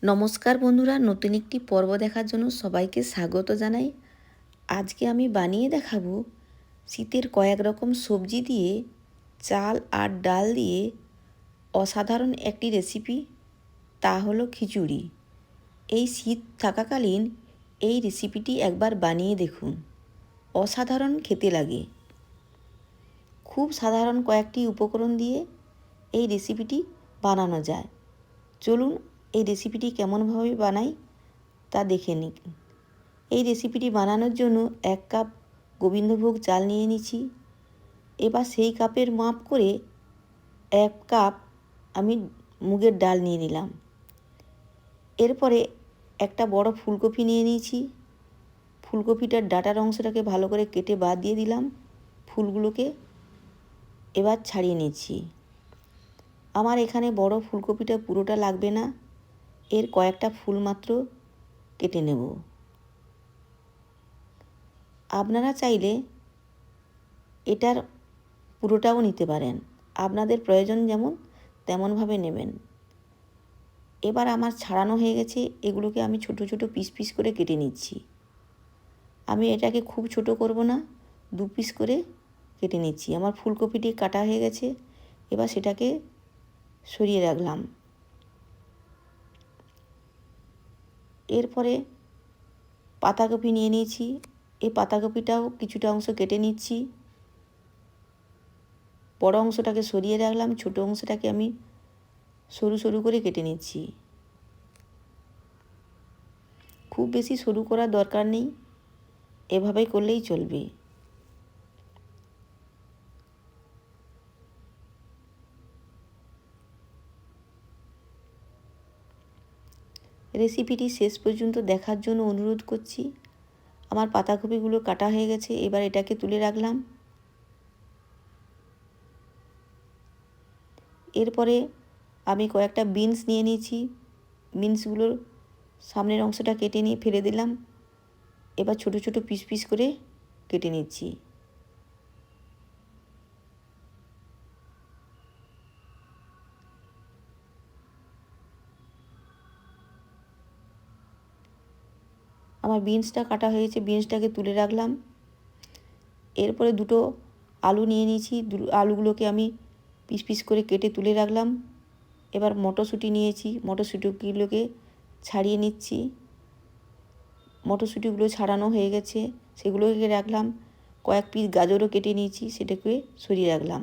নমস্কার বন্ধুরা, নতুন একটি পর্ব দেখার জন্য সবাইকে স্বাগত জানাই। আজকে আমি বানিয়ে দেখাবো শীতের কয়েক রকম সবজি দিয়ে, চাল আর ডাল দিয়ে অসাধারণ একটি রেসিপি, তা হলো খিচুড়ি। এই শীত থাকাকালীন এই রেসিপিটি একবার বানিয়ে দেখুন, অসাধারণ খেতে লাগে। খুব সাধারণ কয়েকটি উপকরণ দিয়ে এই রেসিপিটি বানানো যায়। চলুন এই রেসিপিটি কেমনভাবে বানাই তা দেখে নিন। এই রেসিপিটি বানানোর জন্য 1 কাপ গোবিন্দভোগ চাল নিয়ে নিচ্ছি। এবার সেই কাপের মাপ করে 1 কাপ আমি মুগের ডাল নিয়ে নিলাম। এরপরে একটা বড় ফুলকপি নিয়ে নিয়েছি। ফুলকপিটার ডাঁটার অংশটাকে ভালো করে কেটে বাদ দিয়ে দিলাম। ফুলগুলোকে এবার ছাড়িয়ে নিচ্ছি। আমার এখানে বড় ফুলকপিটা পুরোটা লাগবে না, এর কয়েকটা ফুল মাত্র কেটে নেব। আপনারা চাইলে এটার পুরোটাও নিতে পারেন, আপনাদের প্রয়োজন যেমন তেমনভাবে নেবেন। এবার আমার ছাড়ানো হয়ে গেছে, এগুলোকে আমি ছোট ছোট পিস পিস করে কেটে নিচ্ছি। আমি এটাকে খুব ছোট করব না, 2 পিস করে কেটে নিচ্ছি। আমার ফুলকপিটি কাটা হয়ে গেছে, এবার সেটাকে সরিয়ে রাখলাম। এরপরে পাতাকপি নিয়ে নিয়েছি। এই পাতাকপিটাও কিছুটা অংশ কেটে নিচ্ছি। বড় অংশটাকে সরিয়ে রাখলাম, ছোট অংশটাকে আমি সরু সরু করে কেটে নিচ্ছি। খুব বেশি সরু করার দরকার নেই, এভাবেই করলেই চলবে। রেসিপিটি শেষ পর্যন্ত দেখার জন্য অনুরোধ করছি। আমার পাতাকপিগুলো কাটা হয়ে গেছে, এবার এটাকে তুলে রাখলাম। এরপরে আমি কয়েকটা বিনস নিয়ে নিয়েছি। বিনসগুলোর সামনের অংশটা কেটে নিয়ে ফেলে দিলাম। এবার ছোট ছোট পিস পিস করে কেটে নিচ্ছি। আমার বিনসটা কাটা হয়েছে, বিনসটাকে তুলে রাখলাম। এরপরে দুটো আলু নিয়ে নিয়েছি। আলুগুলোকে আমি পিস পিস করে কেটে তুলে রাখলাম। এবার মটরশুঁটি নিয়েছি, মটরশুঁটিগুলোকে ছাড়িয়ে নিচ্ছি। মটরশুঁটিগুলো ছাড়ানো হয়ে গেছে, সেগুলোকে রাখলাম। কয়েক পিস গাজরও কেটে নিয়েছি, সেটাকে সরিয়ে রাখলাম।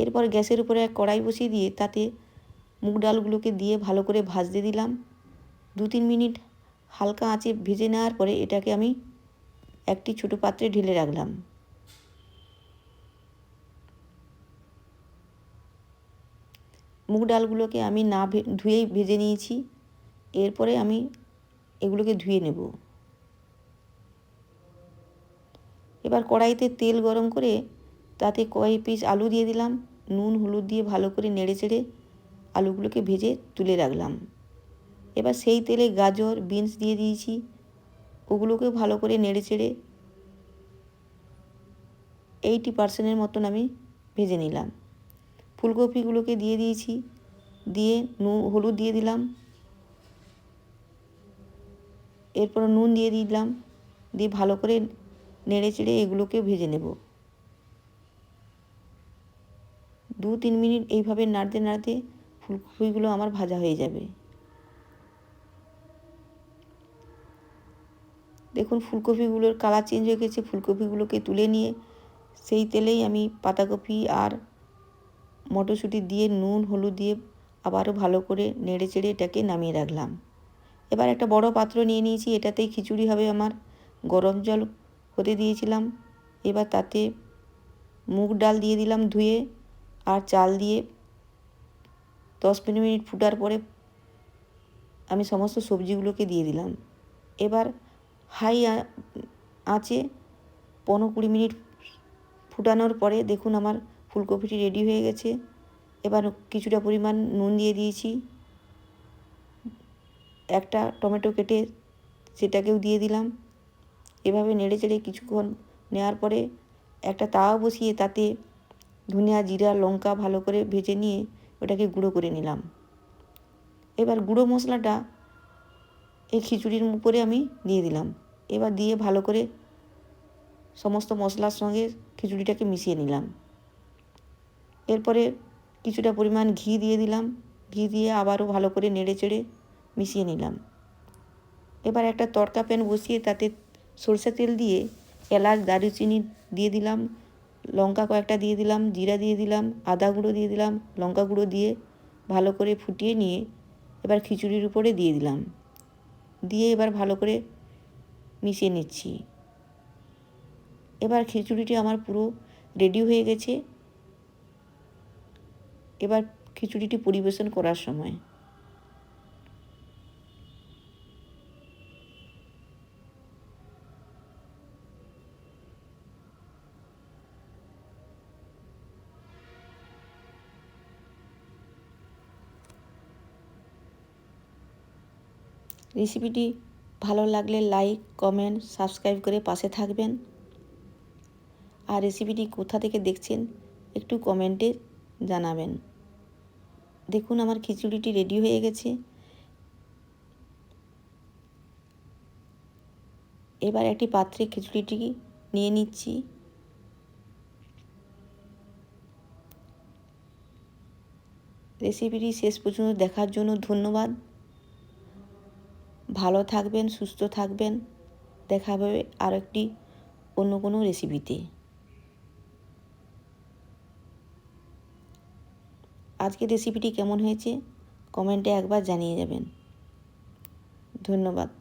এরপর গ্যাসের উপরে এক কড়াই বসিয়ে দিয়ে তাতে মুগ ডালগুলোকে দিয়ে ভালো করে ভাজতে দিলাম। 2-3 মিনিট হালকা আঁচে ভেজে নেওয়ার পরে এটাকে আমি একটি ছোট পাত্রে ঢেলে রাখলাম। মুগ ডালগুলোকে আমি না ধুয়েই ভেজে নিয়েছি। এরপরে আমি এগুলোকে ধুয়ে নেব। এবার কড়াইতে তেল গরম করে তাতে কয়েক পিস আলু দিয়ে দিলাম। নুন হলুদ দিয়ে ভালো করে নেড়ে চেড়ে আলুগুলোকে ভেজে তুলে রাখলাম। এবার সেই তেলে গাজর বিনস দিয়ে দিয়েছি, ওগুলোকেও ভালো করে নেড়ে চেড়ে 80% মতন আমি ভেজে নিলাম। ফুলকপিগুলোকে দিয়ে দিয়েছি, দিয়ে হলুদ দিয়ে দিলাম। এরপর নুন দিয়ে দিলাম, দিয়ে ভালো করে নেড়ে চেড়ে এগুলোকে ভেজে নেব। 2-3 মিনিট এইভাবে নাড়তে নাড়তে ফুলকপিগুলো আমার ভাজা হয়ে যাবে। দেখুন ফুলকপিগুলোর কালার চেঞ্জ হয়ে গেছে। ফুলকপিগুলোকে তুলে নিয়ে সেই তেলেই আমি পাতাকপি আর মটরশুঁটি দিয়ে নুন হলুদ দিয়ে আবারও ভালো করে নেড়ে চেড়ে এটাকে নামিয়ে রাখলাম। এবার একটা বড় পাত্র নিয়ে নিয়েছি, এটাতেই খিচুড়ি হবে আমার। গরম জল হতে দিয়েছিলাম। এবার তাতে মুগ ডাল দিয়ে দিলাম ধুয়ে, আর চাল দিয়ে 10-15 মিনিট ফুটার পরে আমি সমস্ত সবজিগুলোকে দিয়ে দিলাম। এবার হাই আঁচে 15-20 মিনিট ফুটানোর পরে দেখুন আমার ফুলকপিটি রেডি হয়ে গেছে। এবার কিছুটা পরিমাণ নুন দিয়ে দিয়েছি। একটা টমেটো কেটে সেটাকেও দিয়ে দিলাম। এভাবে নেড়ে চেড়ে কিছুক্ষণ নেওয়ার পরে একটা তাওয়া বসিয়ে তাতে ধনিয়া জিরা লঙ্কা ভালো করে ভেজে নিয়ে ওটাকে গুঁড়ো করে নিলাম। এবার গুঁড়ো মশলাটা এই খিচুড়ির উপরে আমি দিয়ে দিলাম। এবার দিয়ে ভালো করে সমস্ত মশলার সঙ্গে খিচুড়িটাকে মিশিয়ে নিলাম। এরপরে কিছুটা পরিমাণ ঘি দিয়ে দিলাম। ঘি দিয়ে আবারও ভালো করে নেড়ে চেড়ে মিশিয়ে নিলাম। এবার একটা তড়কা প্যান বসিয়ে তাতে সরষে তেল দিয়ে এলাচ দারুচিনি দিয়ে দিলাম, লঙ্কা কয়েকটা দিয়ে দিলাম, জিরা দিয়ে দিলাম, আদা গুঁড়ো দিয়ে দিলাম, লঙ্কা গুঁড়ো দিয়ে ভালো করে ফুটিয়ে নিয়ে এবার খিচুড়ির উপরে দিয়ে দিলাম। দিয়ে এবার ভালো করে মিশিয়ে নিচ্ছি। এবার খিচুড়িটি আমার পুরো রেডি হয়ে গেছে। এবার খিচুড়িটি পরিবেশন করার সময় রেসিপিটি ভালো লাগলে লাইক, কমেন্ট, সাবস্ক্রাইব করে পাশে থাকবেন। আর রেসিপিটি কোথা থেকে দেখছেন একটু কমেন্টে জানাবেন। দেখুন আমার খিচুড়িটি রেডি হয়ে গেছে। এবার একটি পাত্রে খিচুড়িটি নিয়ে নিচ্ছি। রেসিপিটি শেষ পর্যন্ত দেখার জন্য ধন্যবাদ। ভালো থাকবেন, সুস্থ থাকবেন। দেখা হবে আর একটি অন্য কোনো রেসিপিতে। আজকের রেসিপিটি কেমন হয়েছে কমেন্টে একবার জানিয়ে যাবেন। ধন্যবাদ।